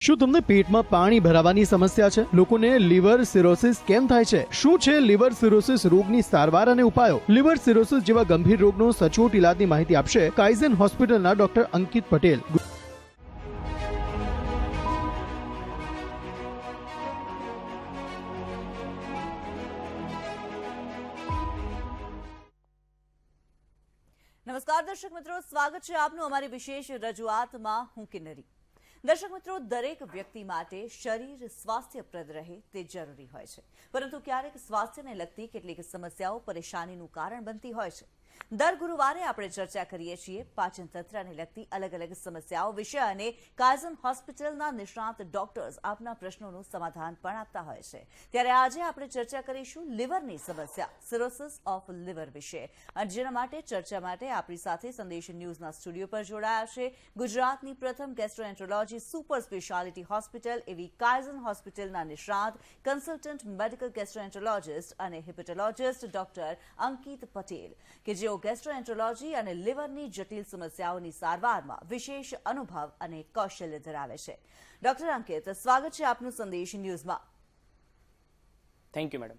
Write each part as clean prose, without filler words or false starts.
શું તમને પેટમાં પાણી ભરાવાની સમસ્યા છે? લોકોને લીવર સિરોસિસ કેમ થાય છે? શું છે લીવર સિરોસિસ રોગની સારવાર અને ઉપાયો? લીવર સિરોસિસ જેવા ગંભીર રોગનો સચોટ ઇલાજની માહિતી આપશે કાઇઝન હોસ્પિટલના ડોક્ટર અંકિત પટેલ. નમસ્કાર દર્શક મિત્રો, સ્વાગત છે આપનું અમારી વિશેષ રજૂઆતમાં. હું કિન્નરી. દર્શક મિત્રો, દરેક વ્યક્તિ માટે શરીર સ્વાસ્થ્યપ્રદ રહે તે જરૂરી હોય છે, પરંતુ ક્યારેક સ્વાસ્થ્યને લગતી કેટલીક સમસ્યાઓ પરેશાનીનું કારણ બનતી હોય છે. દર ગુરુવારે આપણે ચર્ચા કરીએ છીએ પાચન તંત્રને લગતી અલગ અલગ સમસ્યાઓ વિશે, અને કાઇઝન હોસ્પિટલના નિષ્ણાત ડોક્ટર્સ આપના પ્રશ્નોનું સમાધાન પણ આપતા હોય છે. ત્યારે આજે આપણે ચર્ચા કરીશું લીવરની સમસ્યા, સિરોસિસ ઓફ લીવર વિશે. અને જેના માટે ચર્ચા માટે આપણી સાથે સંદેશ ન્યૂઝના સ્ટુડિયો પર જોડાયા છે ગુજરાતની પ્રથમ ગેસ્ટ્રોએન્ટ્રોલોજી સુપર સ્પેશિયાલિટી હોસ્પિટલ એવી કાઇઝન હોસ્પિટલના નિષ્ણાત કન્સલ્ટન્ટ મેડિકલ ગેસ્ટ્રોએન્ટ્રોલોજિસ્ટ અને હિપેટોલોજિસ્ટ ડોક્ટર અંકિત પટેલ, કે જેઓ ગેસ્ટ્રોએન્ટ્રોલોજી અને લીવરની જટિલ સમસ્યાઓની સારવારમાં વિશેષ અનુભવ અને કૌશલ્ય ધરાવે છે. ડોક્ટર અંકિત, સ્વાગત છે આપનું સંદેશ ન્યૂઝમાં. Thank you madam.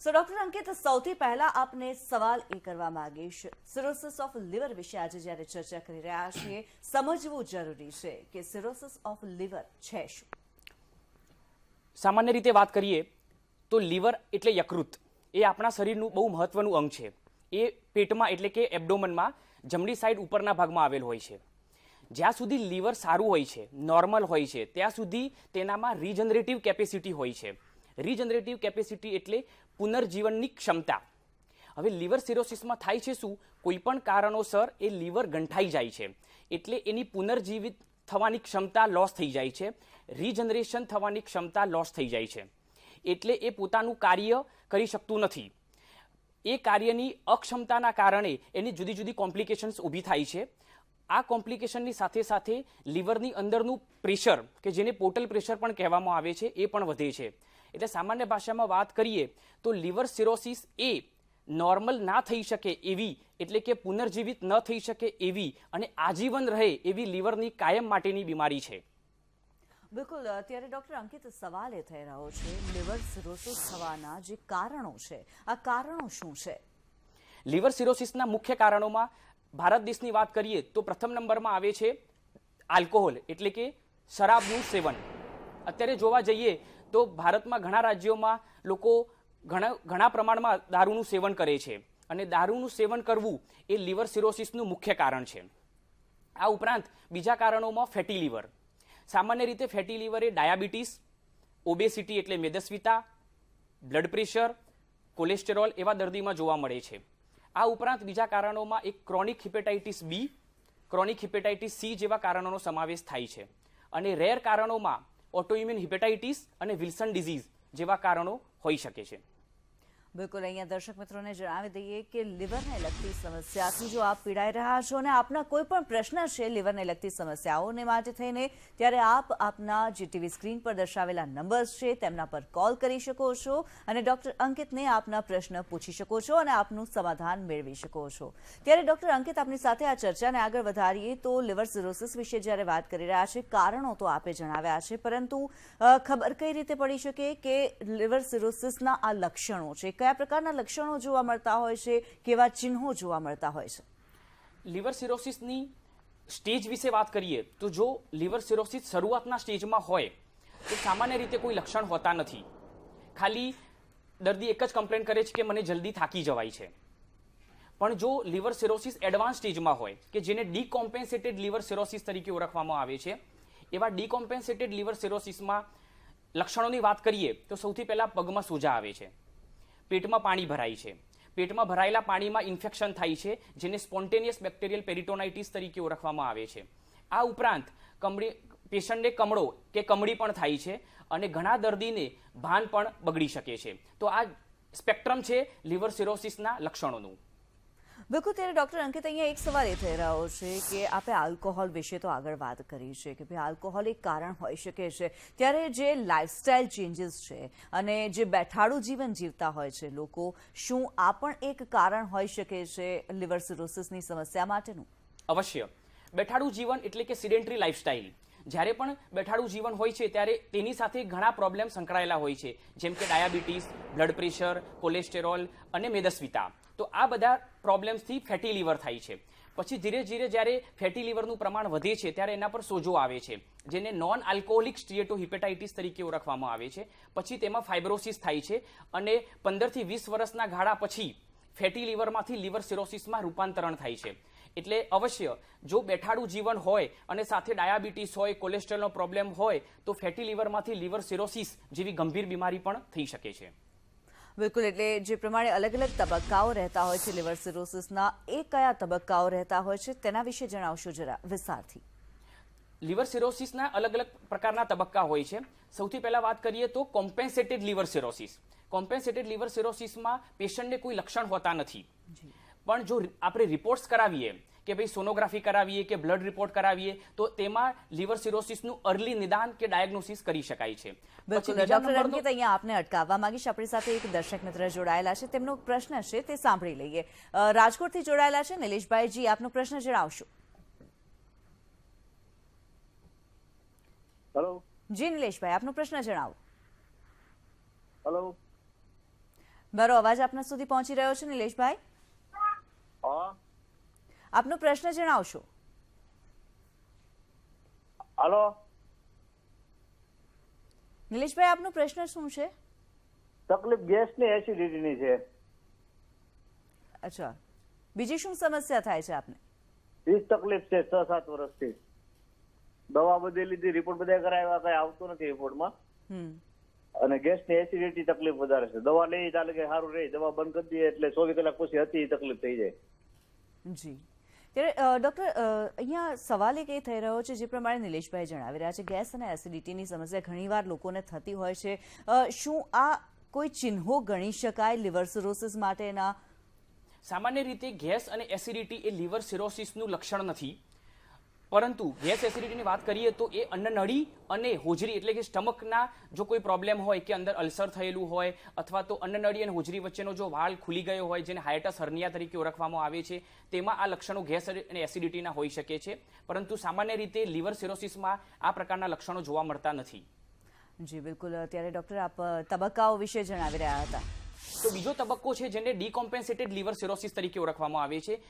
So doctor Ankit, સૌથી પહેલા આપને સવાલ એ કરવા માંગીશ, સિરોસિસ ઓફ લીવર વિશે આજે જ્યારે ચર્ચા કરી રહ્યા છીએ, સમજવું જરૂરી છે કે સિરોસિસ ઓફ લીવર છે શું? સામાન્ય રીતે વાત કરીએ તો લીવર એટલે યકૃત એ આપણા શરીરનું બહુ મહત્વનું અંગ છે. એ પેટમાં એટલે કે એબ્ડોમનમાં જમણી સાઈડ ઉપરના ભાગમાં આવેલ હોય છે. જ્યાં સુધી લીવર સારું હોય છે, નોર્મલ હોય છે, ત્યાં સુધી તેનામાં રીજનરેટિવ કેપેસિટી હોય છે. રીજનરેટિવ કેપેસિટી એટલે પુનર્જીવનની ક્ષમતા. હવે લીવર સિરોસિસમાં થાય છે શું? કોઈ પણ કારણોસર એ લીવર ગંઠાઈ જાય છે, એટલે એની પુનર્જીવિત થવાની ક્ષમતા લોસ થઈ જાય છે, રીજનરેશન થવાની ક્ષમતા લોસ થઈ જાય છે, એટલે એ પોતાનું કાર્ય કરી શકતું નથી. એ કાર્યની અક્ષમતાના કારણે એની જુદી જુદી કોમ્પ્લિકેશન્સ ઊભી થાય છે. આ કોમ્પ્લિકેશનની સાથે સાથે લીવરની અંદરનું પ્રેશર, કે જેને પોર્ટલ પ્રેશર પણ કહેવામાં આવે છે, એ પણ વધે છે. એટલે સામાન્ય ભાષામાં વાત કરીએ તો લીવર સિરોસિસ એ નોર્મલ ના થઈ શકે એવી, એટલે કે પુનર્જીવિત ન થઈ શકે એવી અને આજીવન રહે એવી લીવરની કાયમ માટેની બીમારી છે. બિલકુલ. અત્યારે ડોક્ટર અંકિત, સવાલ એ થઈ રહ્યો છે, લીવર સિરોસિસ થવાના જે કારણો છે, આ કારણો શું છે? લીવર સિરોસિસના મુખ્ય કારણોમાં ભારત દેશની વાત કરીએ તો પ્રથમ નંબરમાં આવે છે આલ્કોહોલ, એટલે કે શરાબનું સેવન. અત્યારે જોવા જઈએ તો ભારતમાં ઘણા રાજ્યોમાં લોકો ઘણા પ્રમાણમાં દારૂનું સેવન કરે છે, અને દારૂનું સેવન કરવું એ લીવર સિરોસિસનું મુખ્ય કારણ છે. આ ઉપરાંત બીજા કારણોમાં ફેટી લીવર. સામાન્ય રીતે ફેટી લીવર એ ડાયાબિટીસ, ઓબેસિટી એટલે મેદસ્વીતા, બ્લડ પ્રેશર, કોલેસ્ટેરોલ એવા દર્દીમાં જોવા મળે છે. આ ઉપરાંત બીજા કારણોમાં એક chronic hepatitis B, chronic hepatitis C જેવા કારણોનો સમાવેશ થાય છે. અને રેર કારણોમાં ઓટોઇમ્યુન હિપેટાઇટિસ અને વિલ્સન ડિઝીઝ જેવા કારણો હોઈ શકે છે. બિલકુલ. અહીંયા દર્શક મિત્રોને જણાવી દઈએ કે લીવરને લગતી સમસ્યાથી જો આપ પીડાઈ રહ્યા છો અને આપના કોઈ પણ પ્રશ્ન છે લીવરને લગતી સમસ્યાઓને માટે થઈને, ત્યારે આપ આપના જે ટીવી સ્ક્રીન પર દર્શાવેલા નંબર્સ છે તેમના પર કોલ કરી શકો છો અને ડોક્ટર અંકિતને આપના પ્રશ્ન પૂછી શકો છો અને આપનું સમાધાન મેળવી શકો છો. ત્યારે ડોક્ટર અંકિત, આપની સાથે આ ચર્ચાને આગળ વધારીએ તો લીવર સિરોસિસ વિશે જ્યારે વાત કરી રહ્યા છે, કારણો તો આપે જણાવ્યા છે, પરંતુ ખબર કઈ રીતે પડી શકે કે લીવર સિરોસિસના આ લક્ષણો છે, કયા પ્રકારના લક્ષણો જોવા મળતા હોય છે, કેવા ચિહ્નો જોવા મળતા હોય છે? લીવર સિરોસિસની સ્ટેજ વિશે વાત કરીએ તો જો લીવર સિરોસિસ શરૂઆતના સ્ટેજમાં હોય તો સામાન્ય રીતે કોઈ લક્ષણ હોતા નથી. ખાલી દર્દી એક જ કમ્પ્લેન કરે છે કે મને જલ્દી થાકી જવાય છે. પણ જો લીવર સિરોસિસ એડવાન્સ સ્ટેજમાં હોય, કે જેને ડીકોમ્પેન્સેટેડ લીવર સિરોસિસ તરીકે ઓળખવામાં આવે છે, એવા ડીકોમ્પેન્સેટેડ લીવર સિરોસિસમાં લક્ષણોની વાત કરીએ તો સૌથી પહેલા પગમાં સોજા આવે છે, પેટમાં પાણી ભરાય છે, પેટમાં ભરાયેલા પાણીમાં ઇન્ફેક્શન થાય છે, જેને સ્પોન્ટેનિયસ બેક્ટેરિયલ પેરિટોનાઇટિસ તરીકે ઓળખવામાં આવે છે. આ ઉપરાંત પેશન્ટને કમળો કે કમળી પણ થાય છે, અને ઘણા દર્દીને ભાન પણ બગડી શકે છે. તો આ સ્પેક્ટ્રમ છે લીવર સિરોસિસના લક્ષણોનું. બિલકુલ. ત્યારે ડોક્ટર અંકિત, અહીંયા એક સવાલ એ થઈ રહ્યો છે કે આપણે આલ્કોહોલ વિશે તો આગળ વાત કરી છે કે ભાઈ આલ્કોહોલ એક કારણ હોઈ શકે છે, ત્યારે જે લાઇફસ્ટાઇલ ચેન્જીસ છે અને જે બેઠાડું જીવન જીવતા હોય છે લોકો, શું આ પણ એક કારણ હોઈ શકે છે લીવર સિરોસિસની સમસ્યા માટેનું? અવશ્ય. બેઠાડું જીવન એટલે કે સિડેન્ટરી લાઇફસ્ટાઇલ, જ્યારે પણ બેઠાડું જીવન હોય છે ત્યારે તેની સાથે ઘણા પ્રોબ્લેમ સંકળાયેલા હોય છે, જેમ કે ડાયાબિટીસ, બ્લડ પ્રેશર, કોલેસ્ટેરોલ અને મેદસ્વીતા. તો આ બધા પ્રોબ્લેમ્સથી ફેટી લીવર થાય છે. પછી ધીરે ધીરે જ્યારે ફેટી લીવરનું પ્રમાણ વધે છે ત્યારે એના પર સોજો આવે છે, જેને નોન આલ્કોહોલિક સ્ટીએટોહિપેટાઇટિસ તરીકે ઓળખવામાં આવે છે. પછી તેમાં ફાઇબ્રોસિસ થાય છે અને 15 થી 20 વર્ષના ગાળા પછી ફેટી લીવરમાંથી લીવર સિરોસિસમાં રૂપાંતરણ થાય છે. એટલે અવશ્ય જો બેઠાડું જીવન હોય અને સાથે ડાયાબિટીસ હોય, કોલેસ્ટ્રોલનો પ્રોબ્લેમ હોય તો ફેટી લીવરમાંથી લીવર સિરોસિસ જેવી ગંભીર બીમારી પણ થઈ શકે છે. બિલકુલ, એટલે જે પ્રમાણે અલગ અલગ તબક્કાઓ રહેતા હોય છે લીવર સિરોસિસના, એ કયા તબક્કાઓ રહેતા હોય છે તેના વિશે જણાવશો જરા વિસ્તારથી. લીવર સિરોસિસના અલગ અલગ પ્રકારના તબક્કા હોય છે. સૌથી પહેલા વાત કરીએ તો કોમ્પેન્સેટેડ લીવર સિરોસિસ. કોમ્પેન્સેટેડ લીવર સિરોસિસમાં પેશન્ટને કોઈ લક્ષણ હોતા નથી, પણ જો આપણે રિપોર્ટ્સ કરાવીએ કે ભાઈ સોનોગ્રાફી કરાવીએ કે બ્લડ રિપોર્ટ કરાવીએ તો તેમાં લીવર સિરોસિસનું અર્લી નિદાન કે ડાયગ્નોસિસ કરી શકાય છે. બિલકુલ, ડોક્ટર અંકિત, અહીંયા આપને અટકાવવા માંગીશ. આપણી સાથે એક દર્શક મિત્ર જોડાયેલા છે, તેમનો પ્રશ્ન છે તે સાંભળી લઈએ. રાજકોટથી જોડાયેલા છે નિલેશભાઈજી, આપનો પ્રશ્ન જણાવશો. હેલો. જી નિલેશભાઈ, આપનો પ્રશ્ન જણાવો. હેલો. મારો અવાજ આપના સુધી પહોંચી રહ્યો છે નિલેશભાઈ? હા. આપનો પ્રશ્ન જણાવશો. હેલો. નિલેશભાઈ, આપનો પ્રશ્ન શું છે? તકલીફ ગેસ ને એસિડિટી ની છે. અચ્છા, બીજી શું સમસ્યા થાય છે આપને? એ તકલીફ છે 6-7 વર્ષથી. દવા બધી લીધી, રિપોર્ટ બધા કરાવ્યા, કઈ આવતું નથી રિપોર્ટમાં. અને ગેસ ની એસિડિટી તકલીફ વધારે છે. દવા લઈ ચાલે કે સારું રહે, દવા બંધ કરી દઈએ એટલે 24 કલાક પછી હતી તકલીફ થઈ જાય. જી, ત્યારે ડોક્ટર અહીંયા સવાલ એક એ થઈ રહ્યો છે, જે પ્રમાણે નિલેશભાઈ જણાવી રહ્યા છે, ગેસ અને એસિડિટીની સમસ્યા ઘણીવાર લોકોને થતી હોય છે. શું આ કોઈ ચિહ્નો ગણી શકાય લીવર સિરોસિસ માટેના? સામાન્ય રીતે ગેસ અને એસિડિટી એ લીવર સિરોસિસનું લક્ષણ નથી, પરંતુ ગેસ એસિડિટીની વાત કરીએ તો એ અન્નનળી અને હોજરી એટલે કે સ્ટમકના જો કોઈ પ્રોબ્લેમ હોય કે અંદર અલ્સર થયેલું હોય અથવા તો અન્નનળી અને હોજરી વચ્ચેનો જો વાલ ખુલી ગયો હોય, જેને હાયટસ હર્નિયા તરીકે ઓળખવામાં આવે છે, તેમાં આ લક્ષણો ગેસ અને એસિડિટીના હોઈ શકે છે. પરંતુ સામાન્ય રીતે લીવર સિરોસિસમાં આ પ્રકારના લક્ષણો જોવા મળતા નથી. જી બિલકુલ, ત્યારે ડોક્ટર આપ તબક્કાઓ વિશે જણાવી રહ્યા હતા. તો બીજો તબક્કો છે જેને ડીકોમ્પેન્સેટેડ લીવર સિરોસિસ તરીકે ઓળખવામાં આવે છે.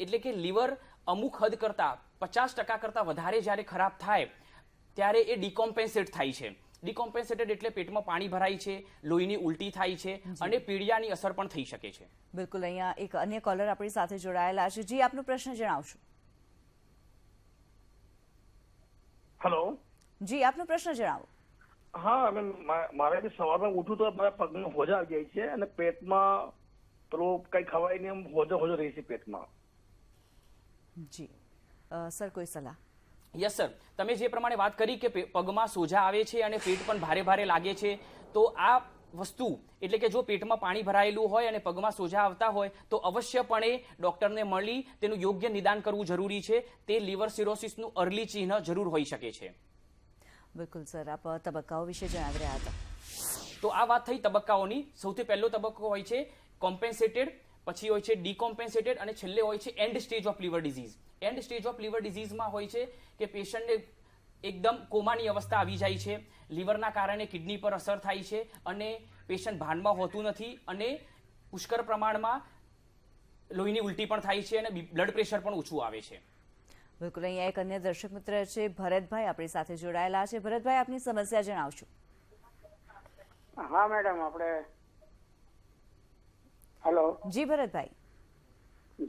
એટલે કે લીવર અમુક હદ કરતા 50% કરતા વધારે જ્યારે ખરાબ થાય ત્યારે એ ડીકોમ્પેન્સેટ થાય છે. ડીકોમ્પેન્સેટેડ એટલે પેટમાં પાણી ભરાય છે, લોહીની ઉલટી થાય છે અને પીળિયાની અસર પણ થઈ શકે છે. બિલકુલ, અહીંયા એક અન્ય કોલર આપણી સાથે જોડાયેલા છે. જી, આપનો પ્રશ્ન જણાવશો. હેલો. જી, આપનો પ્રશ્ન જણાવો. હા, મારે બી સવારમાં ઉઠું તો મારા પગમાં હોજા આવી જાય છે અને પેટમાં પેલું કઈ ખવાય નહીં, એમ હોજો રહી છે પેટમાં. જી સર, કોઈ સલાહ? યસ સર, તમે જે પ્રમાણે વાત કરી કે પગમાં સોજા આવે છે અને પેટ પણ ભારે ભારે લાગે છે, તો આ વસ્તુ એટલે કે જો પેટમાં પાણી ભરાયેલું હોય અને પગમાં સોજા આવતા હોય તો અવશ્યપણે ડોક્ટરને મળી તેનું યોગ્ય નિદાન કરવું જરૂરી છે. તે લીવર સિરોસિસનું અર્લી ચિહ્ન જરૂર હોઈ શકે છે. બિલકુલ સર, આપ તબક્કાઓ વિશે જણાવી રહ્યા હતા. તો આ વાત થઈ તબક્કાઓની. સૌથી પહેલો તબક્કો હોય છે કોમ્પેન્સેટેડ, પછી હોય છે ડીકોમ્પેન્સેટેડ અને છેલ્લે હોય છે end stage of liver disease. End stage of liver ડિઝીઝમાં હોય છે કે પેશન્ટને એકદમ કોમાની અવસ્થા આવી જાય છે, લીવરના કારણે કિડની પર અસર થાય છે અને પેશન્ટ ભાનમાં હોતું નથી અને પુષ્કળ પ્રમાણમાં લોહીની ઉલટી પણ થાય છે અને બ્લડ પ્રેશર પણ ઓછું આવે છે. બિલકુલ, અહીંયા એક અન્ય દર્શક મિત્ર છે ભરતભાઈ, આપણી સાથે જોડાયેલા છે. ભરતભાઈ, આપની સમસ્યા જણાવશો. હા મેડમ, આપણે હેલો. જી ભરતભાઈ.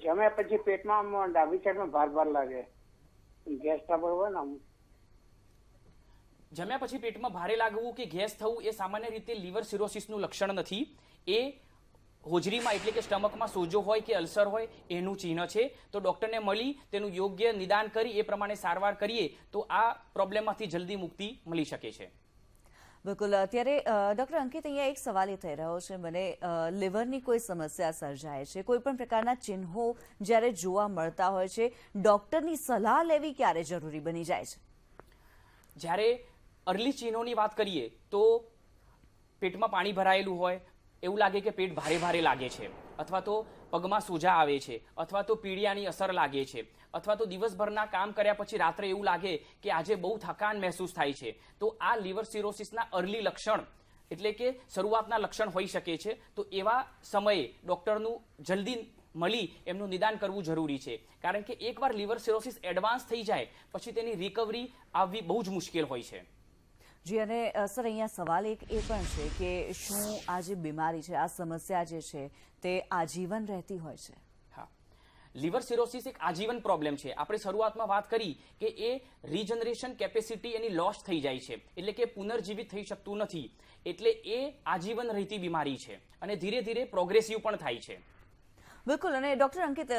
જમ્યા પછી પેટમાં ડાબી સાઈડમાં ભાર લાગે, ગેસ ટ્રબલ હોય ને. જમ્યા પછી પેટમાં ભારે લાગવું કે ગેસ થવું એ સામાન્ય રીતે લીવર સિરોસિસનું લક્ષણ નથી. એ હોજરીમાં એટલે કે સ્ટમકમાં સોજો હોય કે અલ્સર હોય એનું ચિહ્ન છે. તો ડોક્ટરને મળી તેનું યોગ્ય નિદાન કરી એ પ્રમાણે સારવાર કરીએ તો આ પ્રોબ્લેમમાંથી જલ્દી મુક્તિ મળી શકે છે. બિલકુલ, અત્યારે ડોક્ટર અંકિત, અહીંયા એક સવાલ એ થઈ રહ્યો છે મને, લીવરની કોઈ સમસ્યા સર્જાય છે, કોઈ પણ પ્રકારના ચિહ્નો જ્યારે જોવા મળતા હોય છે, ડોક્ટરની સલાહ લેવી ક્યારે જરૂરી બની જાય છે? જ્યારે અર્લી ચિહ્નોની વાત કરીએ તો પેટમાં પાણી ભરાયેલું હોય, એવું લાગે કે પેટ ભારે ભારે લાગે છે, અથવા તો પગમાં સોજા આવે છે, અથવા તો પીડિયાની અસર લાગે છે, અથવા તો દિવસભરના કામ કર્યા પછી રાત્રે એવું લાગે કે આજે બહુ થકાન મહેસૂસ થાય છે, તો આ લીવર સિરોસિસના અર્લી લક્ષણ એટલે કે શરૂઆતના લક્ષણ હોઈ શકે છે. તો એવા સમયે ડૉક્ટરનું જલ્દી મળી એમનું નિદાન કરવું જરૂરી છે, કારણ કે એકવાર લીવર સિરોસિસ એડવાન્સ થઈ જાય પછી તેની રિકવરી આવવી બહુ જ મુશ્કેલ હોય છે. જી, અને સર અહીંયા સવાલ એક એ પણ છે કે શું આ જે બીમારી છે, આ સમસ્યા જે છે તે આજીવન રહેતી હોય છે? હા, લીવર સિરોસિસ એક આજીવન પ્રોબ્લેમ છે. આપણે શરૂઆતમાં વાત કરી કે એ રીજનરેશન કેપેસિટી એની લોસ થઈ જાય છે, એટલે કે પુનર્જીવિત થઈ શકતું નથી, એટલે એ આજીવન રહેતી બીમારી છે અને ધીરે ધીરે પ્રોગ્રેસિવ પણ થાય છે. બિલકુલ. અને ડૉક્ટર અંકિત,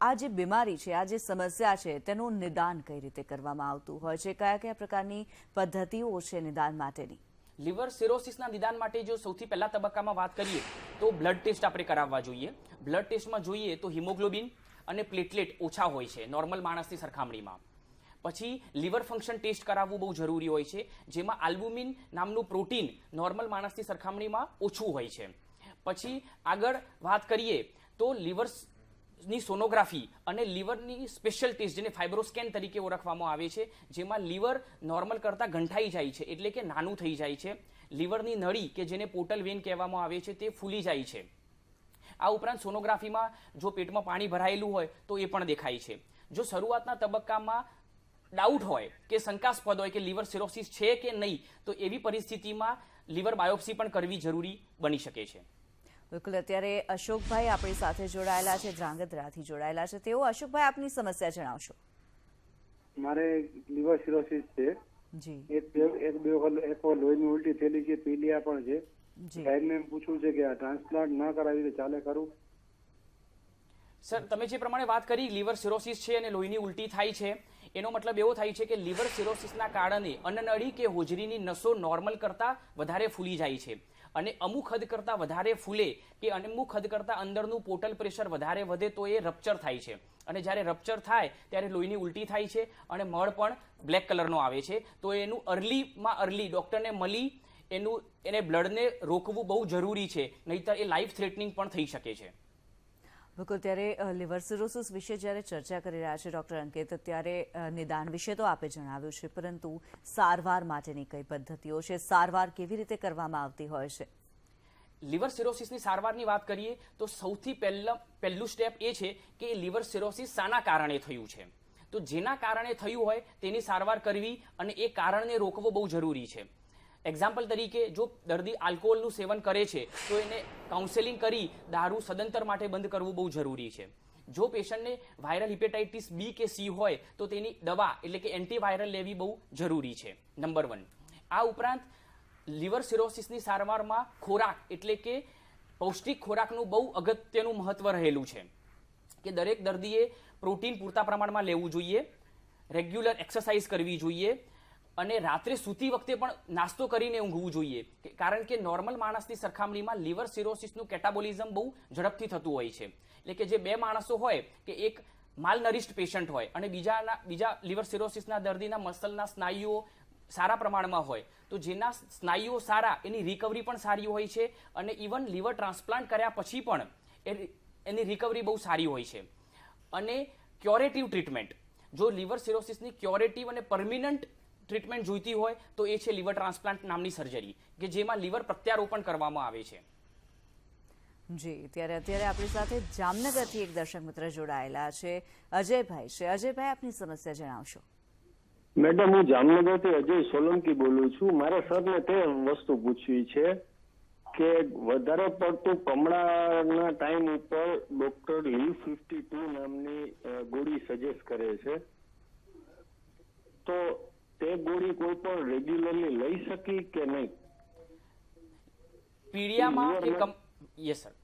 આ જે બીમારી છે, આ જે સમસ્યા છે, તેનું નિદાન કઈ રીતે કરવામાં આવતું હોય છે? કયા કયા પ્રકારની પદ્ધતિઓ છે નિદાન માટેની? લીવર સિરોસિસના નિદાન માટે જો સૌથી પહેલા તબક્કામાં વાત કરીએ તો બ્લડ ટેસ્ટ આપણે કરાવવા જોઈએ. બ્લડ ટેસ્ટમાં જોઈએ તો હિમોગ્લોબિન અને પ્લેટલેટ ઓછા હોય છે નોર્મલ માણસની સરખામણીમાં. પછી લીવર ફંક્શન ટેસ્ટ કરાવવું બહુ જરૂરી હોય છે, જેમાં આલ્બુમિન નામનું પ્રોટીન નોર્મલ માણસની સરખામણીમાં ઓછું હોય છે. પછી આગળ વાત કરીએ તો લીવરની સોનોગ્રાફી અને લીવરની સ્પેશિયલ ટેસ્ટ, જેને ફાઇબ્રોસ્કેન તરીકે ઓળખવામાં આવે છે, જેમાં લીવર નોર્મલ કરતાં ગંઠાઈ જાય છે, એટલે કે નાનું થઈ જાય છે. લીવરની નળી કે જેને પોર્ટલ વેન કહેવામાં આવે છે તે ફૂલી જાય છે. આ ઉપરાંત સોનોગ્રાફીમાં જો પેટમાં પાણી ભરાયેલું હોય તો એ પણ દેખાય છે. જો શરૂઆતના તબક્કામાં ડાઉટ હોય કે શંકાસ્પદ હોય કે લીવર સિરોસિસ છે કે નહીં, તો એવી પરિસ્થિતિમાં લીવર બાયોપ્સી પણ કરવી જરૂરી બની શકે છે. બિલકુલ. અત્યારે અશોકભાઈ આપણી સાથે જોડાયેલા છે, ધ્રાંગધ્રાથી જોડાયેલા છે. તેઓ અશોકભાઈ, આપની સમસ્યા જણાવશો. મારે લીવર સિરોસિસ છે. જી એક બે વખત લોહીની ઉલટી થયેલી છે, પીલિયા પણ છે. જી સાહેબને એમ પૂછવું છે કે આ ટ્રાન્સપ્લાન્ટ ના કરાવી તો ચાલે ખરું? સર, તમે જે પ્રમાણે વાત કરી લીવર સિરોસિસ છે અને લોહીની ઉલટી થાય છે, એનો મતલબ એવો થાય છે કે લીવર સિરોસિસના કારણે અન્નનળી કે હોજરીની નસો નોર્મલ કરતાં વધારે ફૂલી જાય છે અને અમુક હદ કરતાં વધારે ફૂલે કે અમુક હદ કરતાં અંદરનું પોર્ટલ પ્રેશર વધારે વધે તો એ રપ્ચર થાય છે. અને જ્યારે રપ્ચર થાય ત્યારે લોહીની ઉલટી થાય છે અને મળ પણ બ્લેક કલરનો આવે છે. તો એનું અર્લીમાં અર્લી ડૉક્ટરને મળી એને બ્લડને રોકવું બહુ જરૂરી છે, નહીંતર એ લાઈફ થ્રેટનિંગ પણ થઈ શકે છે. બિલકુલ. ત્યારે લીવર સિરોસિસ વિશે જ્યારે ચર્ચા કરી રહ્યા છે ડૉક્ટર અંકિત, ત્યારે નિદાન વિશે તો આપે જણાવ્યું છે, પરંતુ સારવાર માટેની કઈ પદ્ધતિઓ છે? સારવાર કેવી રીતે કરવામાં આવતી હોય છે? લીવર સિરોસિસની સારવારની વાત કરીએ તો સૌથી પહેલું સ્ટેપ એ છે કે લીવર સિરોસિસ શાના કારણે થયું છે. તો જેના કારણે થયું હોય તેની સારવાર કરવી અને એ કારણને રોકવો બહુ જરૂરી છે. એક્ઝામ્પલ તરીકે જો દર્દી આલ્કોહોલનું સેવન કરે છે તો એને કાઉન્સેલિંગ કરી દારૂ સદંતર માટે બંધ કરવું બહુ જરૂરી છે. જો પેશન્ટને વાયરલ હિપેટાઇટિસ બી કે સી હોય તો તેની દવા એટલે કે એન્ટીવાયરલ લેવી બહુ જરૂરી છે, નંબર 1. આ ઉપરાંત લીવર સિરોસિસની સારવારમાં ખોરાક એટલે કે પૌષ્ટિક ખોરાકનું બહુ અગત્યનું મહત્વ રહેલું છે કે દરેક દર્દીએ પ્રોટીન પૂરતા પ્રમાણમાં લેવું જોઈએ, રેગ્યુલર એક્સરસાઇઝ કરવી જોઈએ અને રાત્રે સૂતી વખતે પણ નાસ્તો કરીને ઊંઘવું જોઈએ, કારણ કે નોર્મલ માણસની સરખામણીમાં લીવર સિરોસિસનું કેટાબોલિઝમ બહુ ઝડપથી થતું હોય છે. એટલે કે જે બે માણસો હોય કે એક માલનરિસ્ડ પેશન્ટ હોય અને બીજા લીવર સિરોસિસના દર્દીના મસલના સ્નાયુઓ સારા પ્રમાણમાં હોય, તો જેના સ્નાયુઓ સારા એની રિકવરી પણ સારી હોય છે અને ઇવન લીવર ટ્રાન્સપ્લાન્ટ કર્યા પછી પણ એની રિકવરી બહુ સારી હોય છે. અને ક્યોરેટિવ ટ્રીટમેન્ટ, જો લીવર સિરોસિસની ક્યોરેટિવ અને પરમિનન્ટ ટ્રીટમેન્ટ જોઈતી હોય તો એ છે લીવર ટ્રાન્સપ્લાન્ટ નામની સર્જરી, કે જેમાં લીવર પ્રત્યારોપણ કરવામાં આવે છે. જી, અત્યારે આપણી સાથે જામનગરથી એક દર્શક મિત્ર જોડાયેલા છે, અજયભાઈ છે. અજયભાઈ, આપની સમસ્યા જણાવશો. મેડમ, હું જામનગરથી અજય સોલંકી બોલું છું. મારે સરને તે વસ્તુ પૂછવી છે કે વધારે પડતું કમળાના ટાઈમ ઉપર ડોક્ટર LIV-52 નામની ગોળી સજેસ્ટ કરે છે, તો તે ગોળી કોઈ પણ રેગ્યુલરલી લઈ શકી કે નહીં?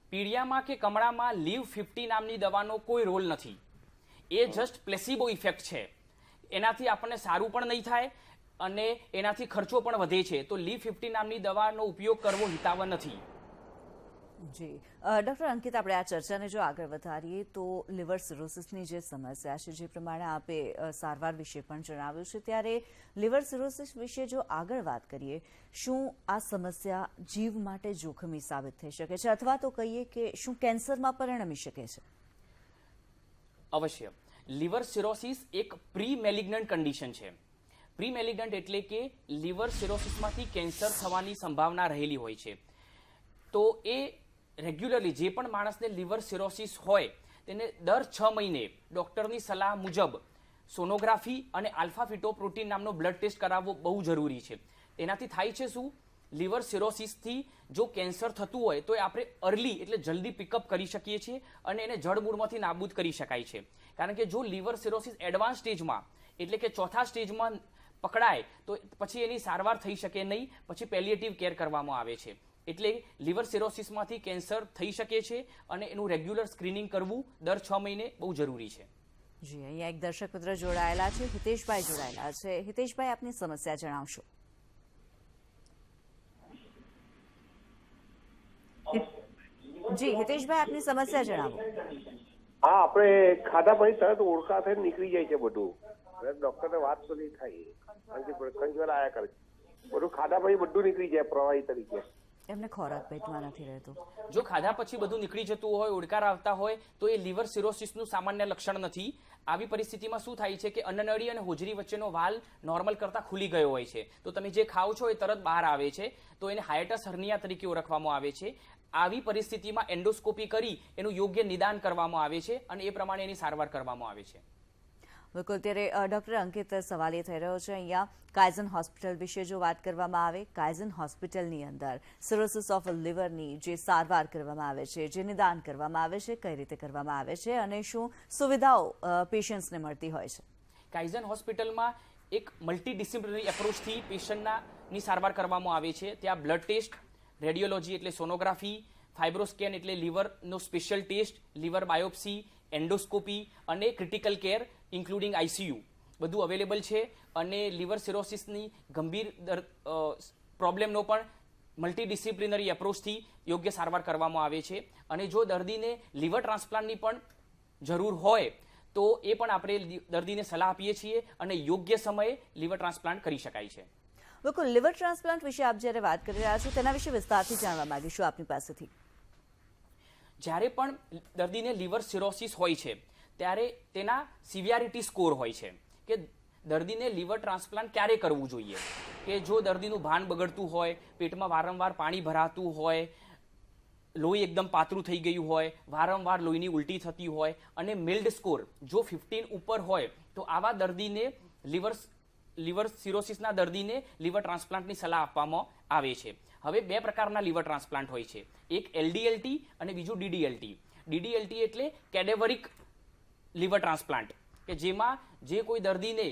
પીડિયામાં કે કમળામાં LIV-50 નામની દવાનો કોઈ રોલ નથી. એ જસ્ટ પ્લેસિબો ઇફેક્ટ છે. એનાથી આપણને સારું પણ નહીં થાય અને એનાથી ખર્ચો પણ વધે છે. તો LIV-50 નામની દવાનો ઉપયોગ કરવો હિતાવહ નથી. જી ડૉક્ટર અંકિત, આપણે આ ચર્ચાને જો આગળ વધારીએ તો લિવર સિરોસિસની જે સમસ્યા છે, જે પ્રમાણે આપે સારવાર વિશે પણ જણાવ્યું છે, ત્યારે લિવર સિરોસિસ વિશે જો આગળ વાત કરીએ, શું આ સમસ્યા જીવ માટે જોખમી સાબિત થઈ શકે છે, અથવા તો કહીએ કે શું કેન્સરમાં પરિણમી શકે છે? અવશ્ય. લિવર સિરોસિસ એક પ્રી મેલિગ્નન્ટ કન્ડિશન છે. પ્રી મેલિગ્નન્ટ એટલે કે લિવર સિરોસિસમાંથી કેન્સર થવાની સંભાવના રહેલી હોય છે. તો એ રેગ્યુલરલી જે પણ માણસને લિવર સિરોસિસ હોય તેને દર 6 મહિને ડૉક્ટરની સલાહ મુજબ સોનોગ્રાફી અને આલ્ફા ફિટોપ્રોટીન નામનો બ્લડ ટેસ્ટ કરાવવો બહુ જરૂરી છે. એનાથી થાય છે શું, લિવર સિરોસિસથી જો કેન્સર થતું હોય તો એ આપણે અર્લી એટલે જલ્દી પિકઅપ કરી શકીએ છીએ અને એને જડમૂળમાંથી નાબૂદ કરી શકાય છે. કારણ કે જો લિવર સિરોસિસ એડવાન્સ સ્ટેજમાં એટલે કે ચોથા સ્ટેજમાં પકડાય તો પછી એની સારવાર થઈ શકે નહીં, પછી પેલિએટિવ કેર કરવામાં આવે છે. એટલે લિવર સિરોસિસમાંથી કેન્સર થઈ શકે છે અને એનું રેગ્યુલર સ્ક્રીનિંગ કરવું દર 6 મહિને બહુ જરૂરી છે. જી, અહીંયા એક દર્શક મિત્ર જોડાયેલા છે, હિતેશભાઈ જોડાયેલા છે. હિતેશભાઈ, આપની સમસ્યા જણાવશો. જી હિતેશભાઈ, આપની સમસ્યા જણાવો. હા, આપણે ખાધા પછી તરત ઓળખા થઈને નીકળી જાય છે બધું. ડોક્ટરને વાત તો નહીં થાય, કારણ કે ઘણી વાર આયા કરે છે. બધું ખાધા પછી બધું નીકળી જાય પ્રવાહી તરીકે. એમને ખોરાક પેટમાં નથી રહેતો. જો ખાધા પછી બધું નીકળી જતું હોય, ઓડકાર આવતા હોય તો એ લિવર સિરોસિસનું સામાન્ય લક્ષણ નથી. આવી પરિસ્થિતિમાં શું થાય છે કે અન્નનળી અને હોજરી વચ્ચેનો વાલ નોર્મલ કરતાં ખુલી ગયો હોય છે, તો તમે જે ખાઓ છો એ તરત બહાર આવે છે, તો એને હાયટસ હર્નિયા તરીકે ઓળખવામાં આવે છે. આવી પરિસ્થિતિમાં એન્ડોસ્કોપી કરી એનું યોગ્ય નિદાન કરવામાં આવે છે અને એ પ્રમાણે એની સારવાર કરવામાં આવે છે. બિલકુલ. ત્યારે ડૉક્ટર અંકિત, સવાલ એ થઈ રહ્યો છે અહીંયા કાઇઝન હોસ્પિટલ વિશે જો વાત કરવામાં આવે, કાઇઝન હોસ્પિટલની અંદર સિરોસિસ ઓફ લિવરની જે સારવાર કરવામાં આવે છે, જે નિદાન કરવામાં આવે છે, કઈ રીતે કરવામાં આવે છે અને શું સુવિધાઓ પેશન્ટ્સને મળતી હોય છે? કાઇઝન હોસ્પિટલમાં એક મલ્ટીડિસિપ્લિનરી એપ્રોચથી પેશન્ટની સારવાર કરવામાં આવે છે. ત્યાં બ્લડ ટેસ્ટ, રેડિયોલોજી એટલે સોનોગ્રાફી, ફાઇબ્રોસ્કેન એટલે લીવરનો special test, liver biopsy, endoscopy અને ક્રિટિકલ કેર ઇન્ક્લુડિંગ આઈસીયુ બધું અવેલેબલ છે. અને લિવર સિરોસિસની ગંભીર પ્રોબ્લેમનો પણ મલ્ટીડિસિપ્લિનરી એપ્રોચથી યોગ્ય સારવાર કરવામાં આવે છે. અને જો દર્દીને લીવર ટ્રાન્સપ્લાન્ટની પણ જરૂર હોય તો એ પણ આપણે દર્દીને સલાહ આપીએ છીએ અને યોગ્ય સમયે લીવર ટ્રાન્સપ્લાન્ટ કરી શકાય છે. બિલકુલ. લીવર ટ્રાન્સપ્લાન્ટ વિશે આપ જ્યારે વાત કરી રહ્યા છો તેના વિશે વિસ્તારથી જાણવા માંગીશું આપની પાસેથી. જ્યારે પણ દર્દીને લીવર સિરોસિસ હોય છે ત્યારે તેના સિવિયારિટી સ્કોર હોય છે કે દર્દીને લીવર ટ્રાન્સપ્લાન્ટ ક્યારે કરવું જોઈએ. કે જો દર્દીનું ભાન બગડતું હોય, પેટમાં વારંવાર પાણી ભરાતું હોય, લોહી એકદમ પાતળું થઈ ગયું હોય, વારંવાર લોહીની ઉલટી થતી હોય અને મિલ્ડ સ્કોર જો 15 ઉપર હોય તો આવા દર્દીને લીવર સિરોસિસના દર્દીને લીવર ટ્રાન્સપ્લાન્ટની સલાહ આપવામાં આવે છે. હવે 2 પ્રકારના લીવર ટ્રાન્સપ્લાન્ટ હોય છે, એક એલડીએલટી અને બીજું ડીડીએલટી. ડીડીએલટી એટલે કેડેવરિક લીવર ટ્રાન્સપ્લાન્ટ, કે જેમાં જે કોઈ દર્દીને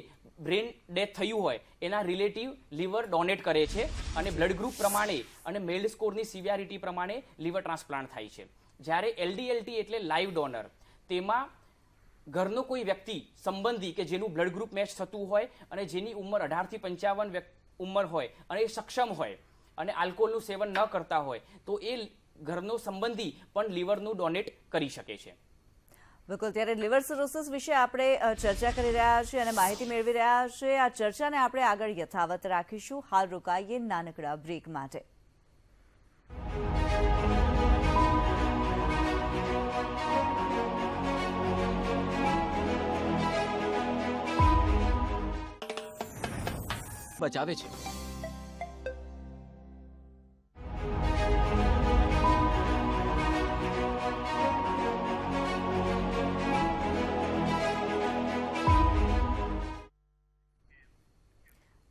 બ્રેન ડેથ થયું હોય એના રિલેટિવ લીવર ડોનેટ કરે છે અને બ્લડ ગ્રુપ પ્રમાણે અને મેલ્ડ સ્કોરની સિવિયારિટી પ્રમાણે લીવર ટ્રાન્સપ્લાન્ટ થાય છે. જ્યારે એલડીએલટી એટલે લાઈવ ડોનર, તેમાં ઘરનો કોઈ વ્યક્તિ સંબંધી કે જેનું બ્લડ ગ્રુપ મેચ થતું હોય અને જેની ઉંમર 18 થી 55 ઉંમર હોય અને એ સક્ષમ હોય અને આલ્કોહોલનું સેવન ન કરતા હોય તો એ ઘરનો સંબંધી પણ લીવરનું ડોનેટ કરી શકે છે. બિલકુલ. ત્યારે લિવર સિરોસિસ વિશે આપણે ચર્ચા કરી રહ્યા છીએ અને માહિતી મેળવી રહ્યા છીએ. આ ચર્ચાને આપણે આગળ યથાવત રાખીશું. હાલ રોકાઈએ નાનકડા બ્રેક માટે. બચાવે છે.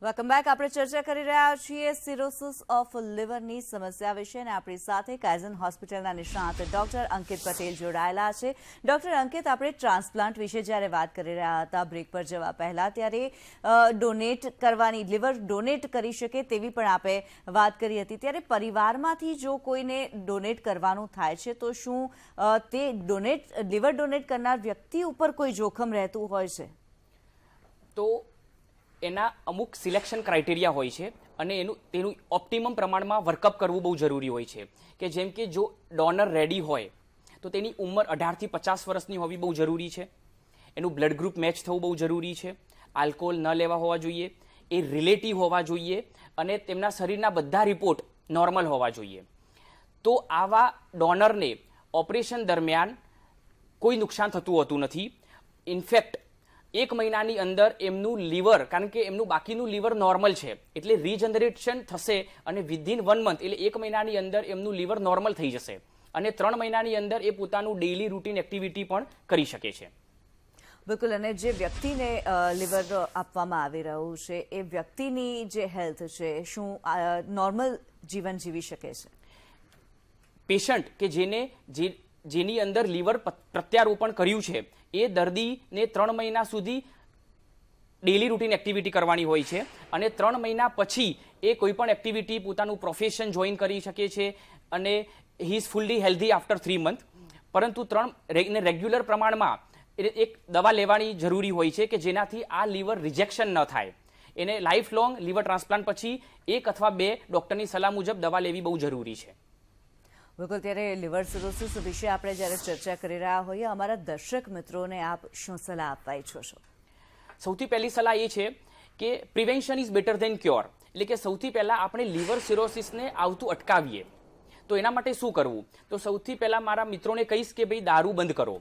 Welcome back. આપણે ચર્ચા કરી રહ્યા છીએ સિરોસિસ ઓફ લિવરની સમસ્યા વિશે અને આપણી સાથે કાઇઝન હોસ્પિટલના નિષ્ણાત ડોક્ટર અંકિત પટેલ જોડાયેલા છે. ડોક્ટર અંકિત, આપણે ટ્રાન્સપ્લાન્ટ વિશે જ્યારે વાત કરી રહ્યા હતા બ્રેક પર જવા પહેલા, ત્યારે ડોનેટ કરવાની, લીવર ડોનેટ કરી શકે તેવી પણ આપણે વાત કરી હતી. ત્યારે પરિવારમાંથી જો કોઈને ડોનેટ કરવાનું થાય છે તો શું તે લીવર ડોનેટ કરનાર વ્યક્તિ ઉપર કોઈ જોખમ રહેતું હોય છે? તો એના અમુક સિલેક્શન ક્રાઇટેરિયા હોય છે અને તેનું ઓપ્ટિમમ પ્રમાણમાં વર્કઅપ કરવું બહુ જરૂરી હોય છે. કે જેમ કે જો ડોનર રેડી હોય તો તેની ઉંમર 18 થી 50 વર્ષની હોવી બહુ જરૂરી છે. એનું બ્લડ ગ્રુપ મેચ થવું બહુ જરૂરી છે. આલ્કોહોલ ન લેવા હોવા જોઈએ, એ રિલેટિવ હોવા જોઈએ અને તેમના શરીરના બધા રિપોર્ટ નોર્મલ હોવા જોઈએ. તો આવા ડોનરને ઓપરેશન દરમિયાન કોઈ નુકસાન થતું હોતું નથી. ઇનફેક્ટ 1 મહિનાની અંદર એમનું લીવર, કારણ કે એમનું બાકીનું લીવર નોર્મલ છે એટલે રીજનરેશન થશે અને વિધિન 1 મંથ એટલે 1 મહિનાની અંદર એમનું લીવર નોર્મલ થઈ જશે અને 3 મહિનાની અંદર એ પોતાનું ડેઇલી રૂટીન એક્ટિવિટી પણ કરી શકે છે. બિલકુલ. અને જે વ્યક્તિને લીવર આપવામાં આવી રહ્યું છે એ વ્યક્તિની જે હેલ્થ છે શું નોર્મલ જીવન જીવી શકે છે? પેશન્ટ કે જેની અંદર લીવર પ્રત્યારોપણ કર્યું છે એ દર્દીને 3 મહિના સુધી ડેઇલી રૂટીન એક્ટિવિટી કરવાની હોય છે અને 3 મહિના પછી એ કોઈ પણ એક્ટિવિટી, પોતાનું પ્રોફેશન જોઈન કરી શકે છે અને he is fully healthy after 3 month. પરંતુ રેગ્યુલર પ્રમાણમાં એક દવા લેવાની જરૂરી હોય છે કે જેનાથી આ લીવર રિજેક્શન ન થાય. એને લાઈફ લોંગ લીવર ટ્રાન્સપ્લાન્ટ પછી 1 અથવા 2 ડોક્ટરની સલાહ મુજબ દવા લેવી બહુ જરૂરી છે. બિલકુલ. ત્યારે લિવર સિરોસિસ વિશે આપણે જ્યારે ચર્ચા કરી રહ્યા હોઈએ, અમારા દર્શક મિત્રોને આપ શું સલાહ આપવા ઈચ્છો છો? સૌથી પહેલી સલાહ એ છે કે prevention is better than cure. એટલે કે સૌથી પહેલા આપણે લિવર સિરોસિસને આવતું અટકાવીએ. તો એના માટે શું કરવું? તો સૌથી પહેલા મારા મિત્રોને કહીશ કે ભાઈ દારૂ બંધ કરો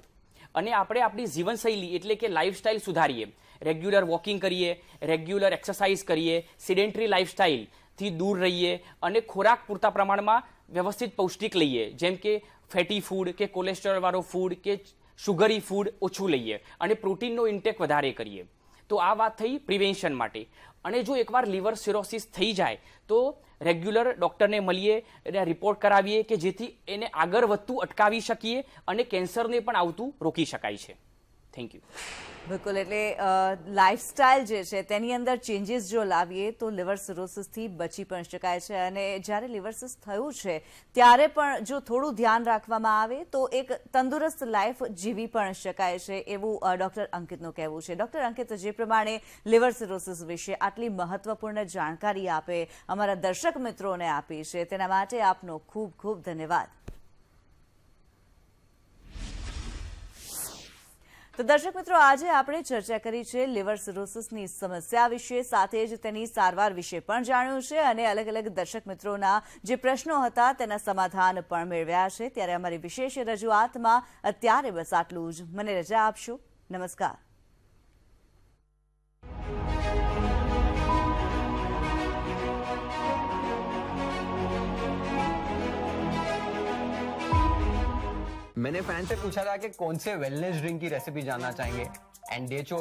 અને આપણે આપણી જીવનશૈલી એટલે કે લાઈફસ્ટાઈલ સુધારીએ. રેગ્યુલર વોકિંગ કરીએ, રેગ્યુલર એક્સરસાઇઝ કરીએ, સિડેન્ટરી લાઈફસ્ટાઈલથી દૂર રહીએ અને ખોરાક પૂરતા પ્રમાણમાં વ્યવસ્થિત પૌષ્ટિક લઈએ. જેમ કે ફેટી ફૂડ કે કોલેસ્ટ્રોલવાળો ફૂડ કે શુગરી ફૂડ ઓછું લઈએ અને પ્રોટીનનો ઇન્ટેક વધારે કરીએ. તો આ વાત થઈ પ્રિવેન્શન માટે. અને જો એકવાર લીવર સિરોસિસ થઈ જાય તો રેગ્યુલર ડૉક્ટરને મળીએ અને રિપોર્ટ કરાવીએ કે જેથી એને આગળ વધતું અટકાવી શકીએ અને કેન્સરને પણ આવતું રોકી શકાય છે. Thank you. બિલકુલ. એટલે લાઈફસ્ટાઈલ જે છે તેની અંદર ચેન્જીસ જો લાવીએ તો લિવર સિરોસિસથી બચી પણ શકાય છે. અને જ્યારે લિવર સિરોસિસ થયું છે ત્યારે પણ જો થોડું ધ્યાન રાખવામાં આવે તો એક તંદુરસ્ત લાઈફ જીવી પણ શકાય છે, એવું ડૉક્ટર અંકિતનું કહેવું છે. ડૉક્ટર અંકિત, જે પ્રમાણે લિવર સિરોસિસ વિશે આટલી મહત્વપૂર્ણ જાણકારી આપે અમારા દર્શક મિત્રોને આપી છે તેના માટે આપનો ખૂબ ખૂબ ધન્યવાદ. તો દર્શક મિત્રો, આજે આપણે ચર્ચા કરી છે લિવર સિરોસિસની સમસ્યા વિશે, સાથે જ તેની સારવાર વિશે પણ જાણ્યું છે અને અલગ અલગ દર્શક મિત્રોના જે પ્રશ્નો હતા તેના સમાધાન પણ મેળવ્યા છે. ત્યારે અમારી વિશેષ રજૂઆતમાં અત્યારે બસ આટલું જ. મને રજા આપશો. નમસ્કાર. मैंने फैन से पूछा था कि कौन से वेलनेस ड्रिंक की रेसिपी जानना चाहेंगे एंड दे